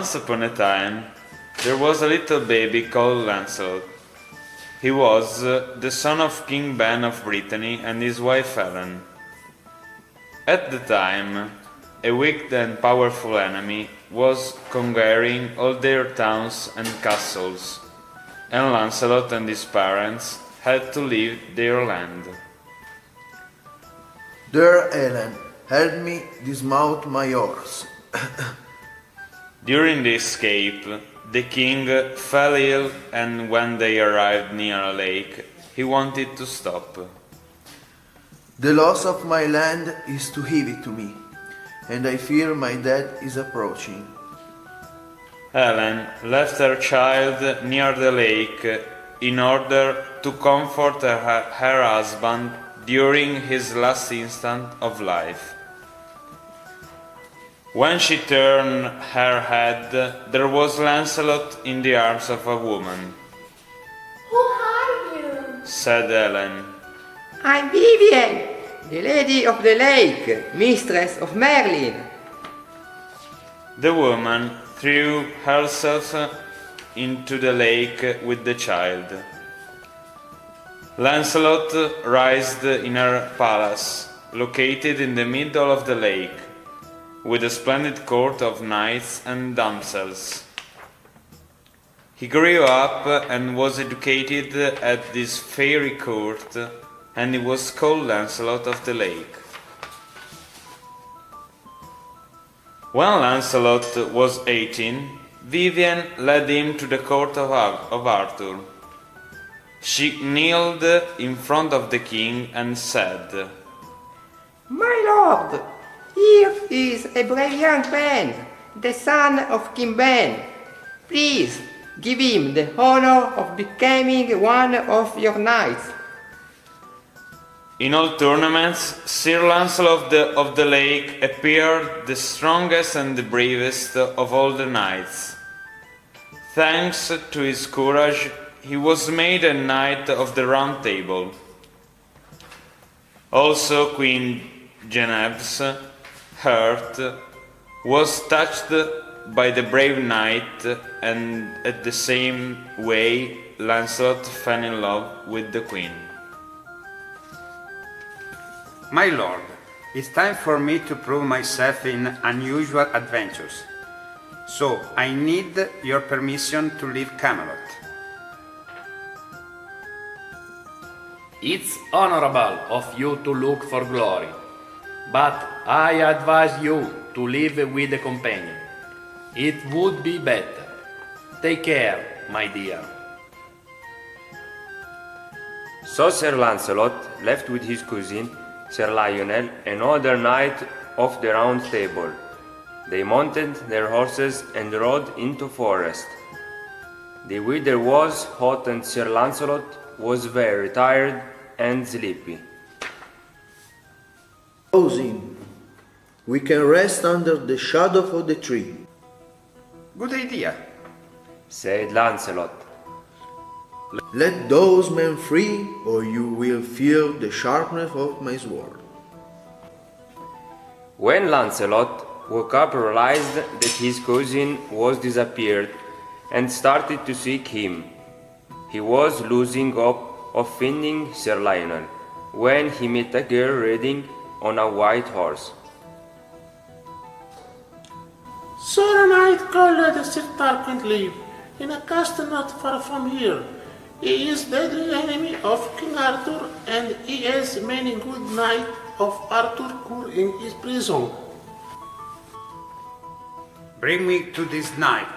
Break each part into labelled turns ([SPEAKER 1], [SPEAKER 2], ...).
[SPEAKER 1] Once upon a time, there was a little baby called Lancelot. He was the son of King Ben of Brittany and his wife Helen. At the time, a wicked and powerful enemy was conquering all their towns and castles, and Lancelot and his parents had to leave their land.
[SPEAKER 2] Dear Helen, help me dismount my horse.
[SPEAKER 1] During the escape, the king fell ill, and when they arrived near a lake, he wanted to stop.
[SPEAKER 2] The loss of my land is too heavy to me, and I fear my death is approaching.
[SPEAKER 1] Helen left her child near the lake in order to comfort her husband during his last instant of life. When she turned her head, there was Lancelot in the arms of a woman.
[SPEAKER 3] Who are you?
[SPEAKER 1] Said Helen.
[SPEAKER 4] I'm Vivian, the Lady of the Lake, mistress of Merlin.
[SPEAKER 1] The woman threw herself into the lake with the child. Lancelot resided in her palace, located in the middle of the lake, with a splendid court of knights and damsels. He grew up and was educated at this fairy court, and he was called Lancelot of the Lake. When Lancelot was 18, Vivian led him to the court of Arthur. She kneeled in front of the king and said,
[SPEAKER 4] My lord, here is a brave young man, the son of King Ben. Please give him the honor of becoming one of your knights.
[SPEAKER 1] In all tournaments, Sir Lancelot of the Lake appeared the strongest and the bravest of all the knights. Thanks to his courage, he was made a Knight of the Round Table. Also, Queen Geneviève's heart was touched by the brave knight, and at the same way Lancelot fell in love with the queen.
[SPEAKER 5] My lord, it's time for me to prove myself in unusual adventures. So I need your permission to leave Camelot.
[SPEAKER 6] It's honorable of you to look for glory, but I advise you to live with a companion. It would be better. Take care, my dear.
[SPEAKER 7] So Sir Lancelot left with his cousin, Sir Lionel, another knight of the Round Table. They mounted their horses and rode into forest. The weather was hot, and Sir Lancelot was very tired and sleepy.
[SPEAKER 2] Cousin, we can rest under the shadow of the tree.
[SPEAKER 5] Good idea.
[SPEAKER 7] Said Lancelot.
[SPEAKER 2] Let those men free, or you will feel the sharpness of my sword.
[SPEAKER 7] When Lancelot woke up, realized that his cousin was disappeared and started to seek him. He was losing hope of finding Sir Lionel when he met a girl riding on a white horse.
[SPEAKER 8] Sir, a knight called Sir Tarquin lives in a castle not far from here. He is deadly enemy of King Arthur, and he has many good knights of Arthur who are in his prison.
[SPEAKER 5] Bring me to this knight.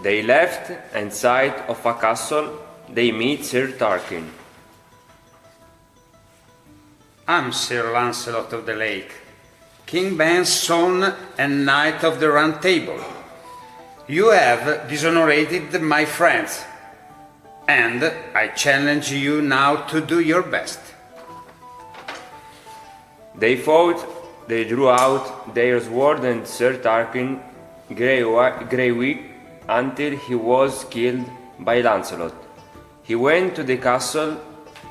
[SPEAKER 7] They left, and sight of a castle, they meet Sir Tarquin.
[SPEAKER 5] I'm Sir Lancelot of the Lake, King Ben's son and Knight of the Round Table. You have dishonored my friends, and I challenge you now to do your best.
[SPEAKER 7] They fought, they drew out their sword, and Sir Tarquin grew weak until he was killed by Lancelot. He went to the castle,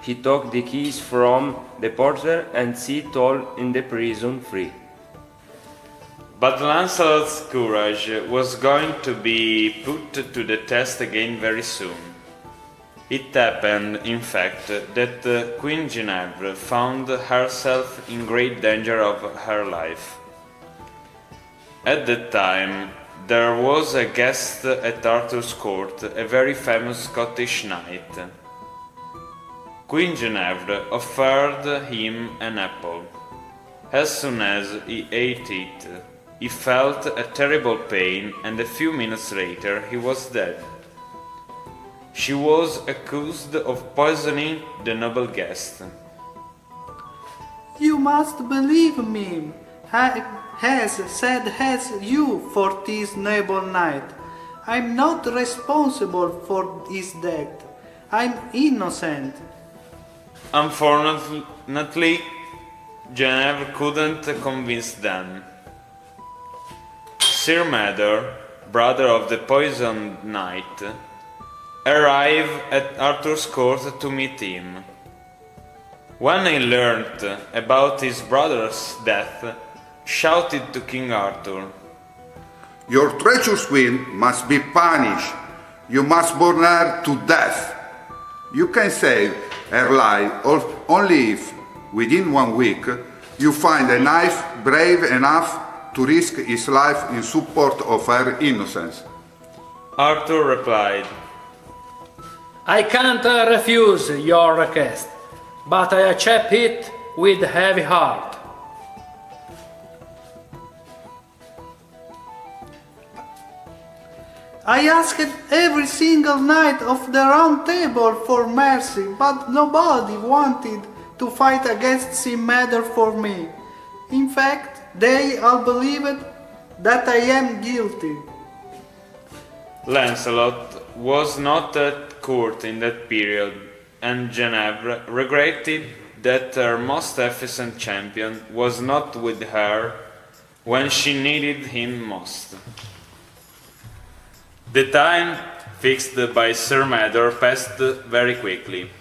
[SPEAKER 7] he took the keys from the porter, and set all in the prison free.
[SPEAKER 1] But Lancelot's courage was going to be put to the test again very soon. It happened, in fact, that Queen Guinevere found herself in great danger of her life. At that time, there was a guest at Arthur's court, a very famous Scottish knight. Queen Guinevere offered him an apple. As soon as he ate it, he felt a terrible pain, and a few minutes later he was dead. She was accused of poisoning the noble guest.
[SPEAKER 9] You must believe me, has said has you for this noble knight. I'm not responsible for his death. I'm innocent.
[SPEAKER 1] Unfortunately, Guinevere couldn't convince them. Sir Mador, brother of the poisoned knight, arrived at Arthur's court to meet him. When he learned about his brother's death, shouted to King Arthur,
[SPEAKER 10] "Your treacherous queen must be punished. You must burn her to death. You can save her life only if, within 1 week, you find a knight brave enough to risk his life in support of her innocence."
[SPEAKER 1] Arthur replied,
[SPEAKER 11] I can't refuse your request, but I accept it with heavy heart.
[SPEAKER 9] I asked every single knight of the Round Table for mercy, but nobody wanted to fight against Sir Mador for me. In fact, they all believed that I am guilty.
[SPEAKER 1] Lancelot was not at court in that period, and Guinevere regretted that her most efficient champion was not with her when she needed him most. The time fixed by Sir Mador passed very quickly.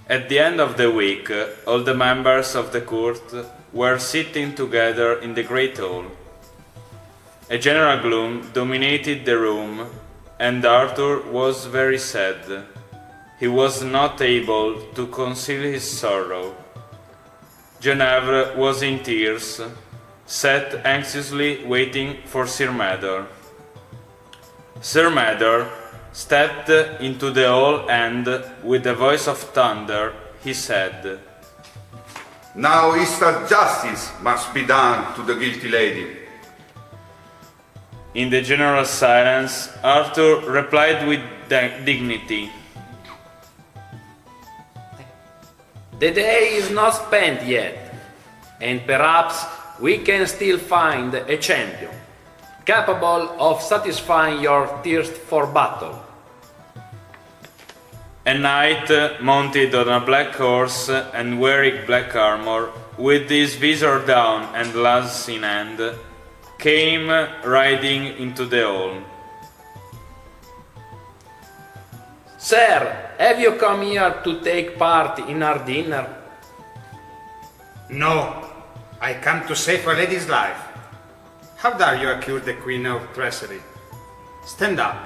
[SPEAKER 1] At the end of the week, all the members of the court were sitting together in the great hall. A general gloom dominated the room, and Arthur was very sad. He was not able to conceal his sorrow. Guinevere was in tears, sat anxiously waiting for Sir Mador. Sir Mador stepped into the hall and, with a voice of thunder, he said,
[SPEAKER 10] "Now instant justice must be done to the guilty lady."
[SPEAKER 1] In the general silence, Arthur replied with dignity,
[SPEAKER 6] The day is not spent yet, and perhaps we can still find a champion capable of satisfying your thirst for battle.
[SPEAKER 1] A knight mounted on a black horse and wearing black armor, with his visor down and lance in hand, came riding into the hall.
[SPEAKER 6] Sir, have you come here to take part in our dinner?
[SPEAKER 5] No, I come to save a lady's life. How dare you accuse the Queen of treachery? Stand up.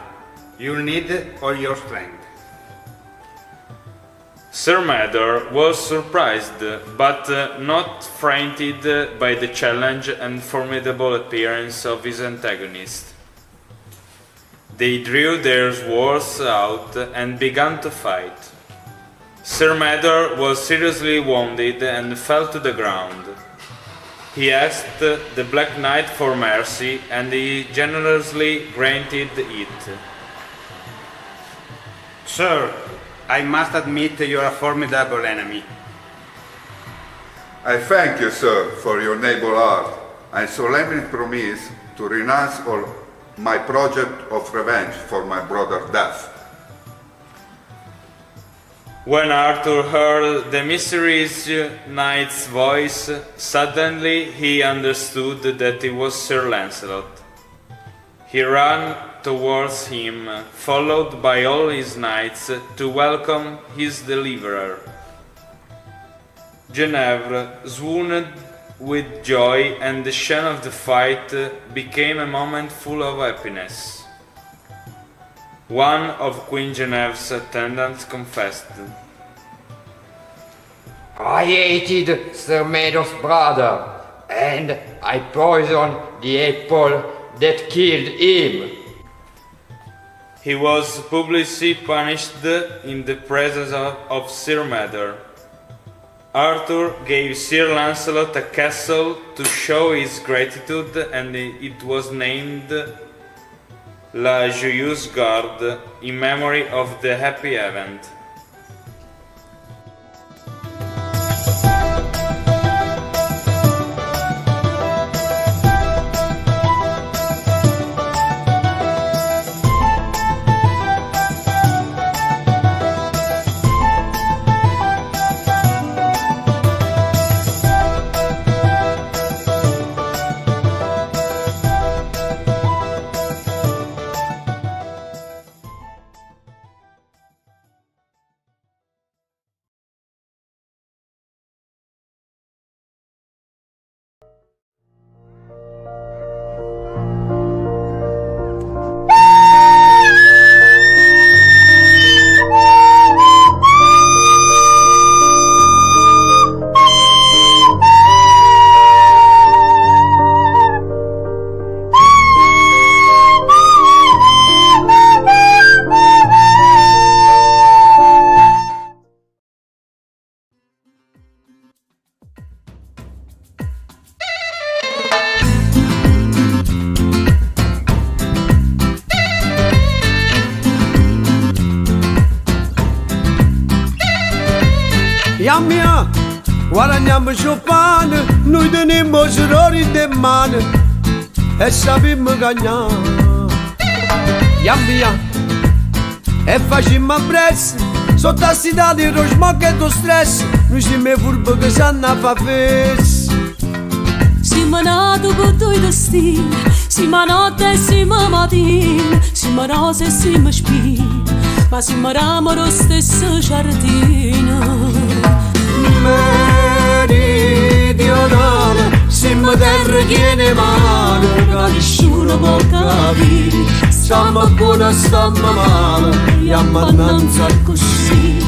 [SPEAKER 5] You'll need all your strength.
[SPEAKER 1] Sir Mador was surprised, but not frightened by the challenge and formidable appearance of his antagonist. They drew their swords out and began to fight. Sir Mador was seriously wounded and fell to the ground. He asked the Black Knight for mercy, and he generously granted it.
[SPEAKER 5] Sir, I must admit you are a formidable enemy.
[SPEAKER 10] I thank you, sir, for your noble heart. I solemnly promise to renounce all my project of revenge for my brother's death.
[SPEAKER 1] When Arthur heard the mysterious knight's voice, suddenly he understood that it was Sir Lancelot. He ran towards him, followed by all his knights, to welcome his deliverer. Guinevere swooned with joy, and the scene of the fight became a moment full of happiness. One of Queen Geneviève's attendants confessed,
[SPEAKER 4] I hated Sir Mador's brother, and I poisoned the apple that killed him.
[SPEAKER 1] He was publicly punished in the presence of Sir Mador. Arthur gave Sir Lancelot a castle to show his gratitude, and it was named La Joyeuse Garde in memory of the happy event.
[SPEAKER 12] Mia, guadagniamo pane, noi teniamo errori di mano e sappiamo cagnare. Mia, e facciamo presto, sotto la città di smog e do stress, noi siamo furbi che sanno fa festa.
[SPEAKER 13] Siamo nati con due destini, siamo notte e siamo mattino, siamo rose e siamo spine, ma siamo ramo lo stesso giardino.
[SPEAKER 12] Meridionale, siamo terra piena mano, che nessuno può capire, stiamo buoni, stiamo male, andiamo annanzi così,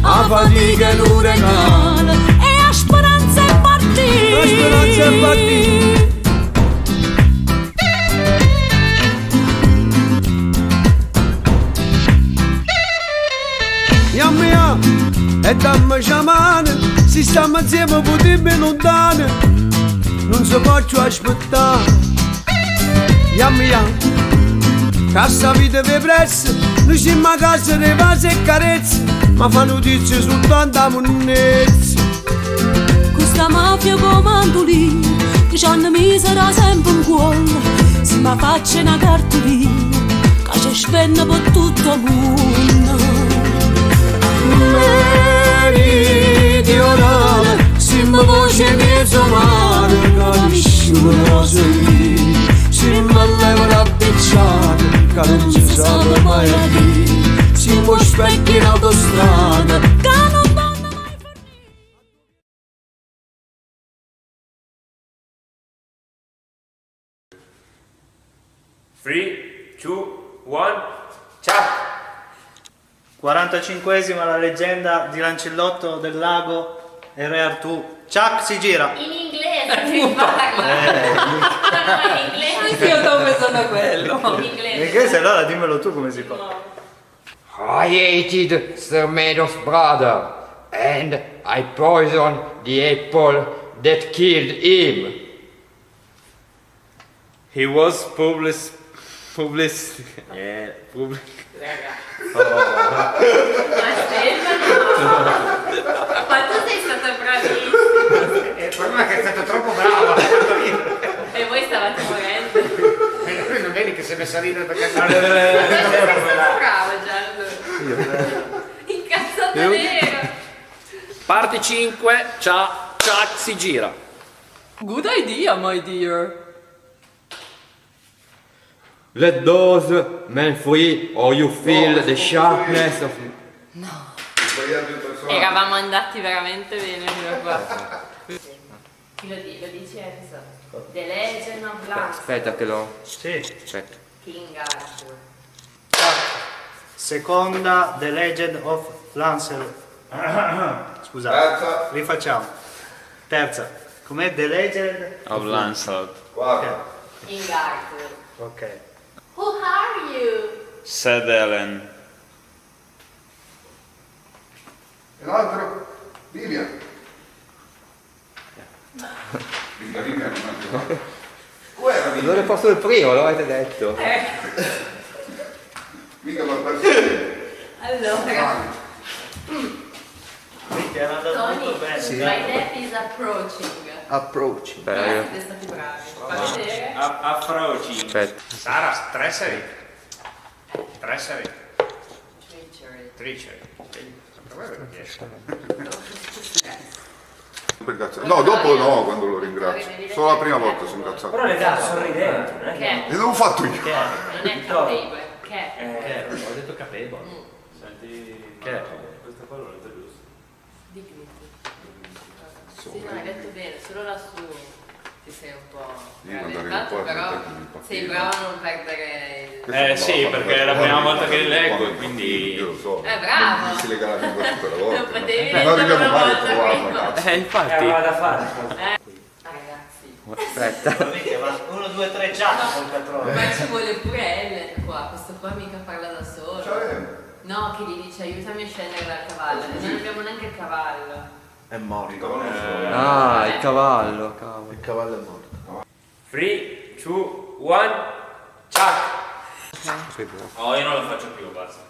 [SPEAKER 12] a fatica è un regalo,
[SPEAKER 13] e a speranza è partita,
[SPEAKER 12] a speranza è partita. E dammi la mano, se stiamo insieme potremmo lontano, non si può più aspettare. Che sta vita vi pressa, noi siamo a casa di vasi e carezze, ma fa notizie soltanto a monnezza.
[SPEAKER 13] Questa mafia come mandolina, che ci hanno misera sempre in cuore, se mi faccia una cartolina, che ci spende per tutto il mondo.
[SPEAKER 12] Meridionale, siamo voce mezzo mare, che nessuno lo sa dire, siamo all'evo da picciare, che non si sa mai a dire, siamo specchi in autostrada,
[SPEAKER 13] che non vanno mai fornire.
[SPEAKER 7] 3, 2, 1, ciao!
[SPEAKER 14] 45esima la leggenda di Lancelotto del Lago e Re Artù. Chuck si gira.
[SPEAKER 3] In inglese si parla. In inglese.
[SPEAKER 15] Io stavo pensando a quello.
[SPEAKER 3] In inglese.
[SPEAKER 14] In inglese allora dimmelo tu come si fa.
[SPEAKER 4] I hated Sir Mador's brother, and I poisoned the apple that killed him.
[SPEAKER 1] He was public.
[SPEAKER 3] Ma Stefano! Ma tu sei stato bravissimo!
[SPEAKER 5] Il problema è che è stato troppo bravo.
[SPEAKER 3] E voi stavate morendo.
[SPEAKER 5] Lui non vedi che si è messo a ridere perché...
[SPEAKER 3] Ma sei stato bravo Gianlu! Incazzato nero!
[SPEAKER 11] Parte 5, Chuck si gira.
[SPEAKER 15] Good idea, my dear.
[SPEAKER 7] Let those men free or you feel the sharpness of...
[SPEAKER 3] Eravamo andati veramente bene fino a qua. Chi lo dice Enzo? The Legend of Lancelot.
[SPEAKER 7] Aspetta che lo...
[SPEAKER 14] Sì.
[SPEAKER 7] Aspetta.
[SPEAKER 3] King Arthur.
[SPEAKER 14] Seconda, The Legend of Lancelot. Scusate.
[SPEAKER 10] Terza.
[SPEAKER 14] Rifacciamo. Terza. Com'è The Legend
[SPEAKER 1] Of Lancelot.
[SPEAKER 10] Quarta.
[SPEAKER 3] King Arthur.
[SPEAKER 14] Ok.
[SPEAKER 3] Who are you?
[SPEAKER 1] Said Helen.
[SPEAKER 10] E l'altro? Vivian. Vivian non è. Guerra Vivian.
[SPEAKER 4] Non è posto il primo, lo avete detto.
[SPEAKER 10] Mica l'ho perso.
[SPEAKER 3] Allora.
[SPEAKER 14] Quindi era andato molto bene.
[SPEAKER 2] Sì.
[SPEAKER 3] My death is approaching.
[SPEAKER 2] Approaching.
[SPEAKER 3] Siete stati bravi. Fa vedere.
[SPEAKER 1] Approaching.
[SPEAKER 7] Aspetta.
[SPEAKER 5] Sara, Treachery. Treachery.
[SPEAKER 3] Treachery.
[SPEAKER 5] Treachery.
[SPEAKER 10] No, dopo no, quando lo ringrazio. Solo la prima volta sono incazzato.
[SPEAKER 7] Però le dà sorridente, non è
[SPEAKER 3] Che?
[SPEAKER 10] E non l'ho fatto io.
[SPEAKER 3] Non è capable. Che?
[SPEAKER 6] Ho detto capevole. Senti, che? Questa qua l'ho detto giusto.
[SPEAKER 3] Dignity. Sì, no, hai detto bene, solo lassù ti sei un po'...
[SPEAKER 10] Io andare in
[SPEAKER 3] Tanto
[SPEAKER 10] porta,
[SPEAKER 3] però
[SPEAKER 10] tecnico.
[SPEAKER 3] sei bravo a non perdere il...
[SPEAKER 1] Sì, perché è la prima volta che li leggo, quindi...
[SPEAKER 10] Io lo so.
[SPEAKER 3] bravo!
[SPEAKER 10] Si lega la lingua tutte le volte.
[SPEAKER 3] Non potevi
[SPEAKER 10] No,
[SPEAKER 3] leggere
[SPEAKER 10] arriviamo
[SPEAKER 3] una
[SPEAKER 10] male
[SPEAKER 3] volta
[SPEAKER 10] trovato,
[SPEAKER 3] prima.
[SPEAKER 10] ragazzi.
[SPEAKER 7] Infatti.
[SPEAKER 6] da fare.
[SPEAKER 3] Ragazzi.
[SPEAKER 7] Aspetta.
[SPEAKER 14] Minchia, va 1, 2, 3 già col catrone.
[SPEAKER 3] Ma ci vuole pure Ellen qua, questo qua mica parla da solo.
[SPEAKER 10] Cioè,
[SPEAKER 3] No, che gli dice aiutami a scendere dal cavallo, non abbiamo neanche il cavallo.
[SPEAKER 2] È morto.
[SPEAKER 7] Ah, il cavallo, cavolo.
[SPEAKER 2] Il cavallo è morto.
[SPEAKER 7] 3, 2, 1, ciao!
[SPEAKER 1] Oh, io non lo faccio più, basta.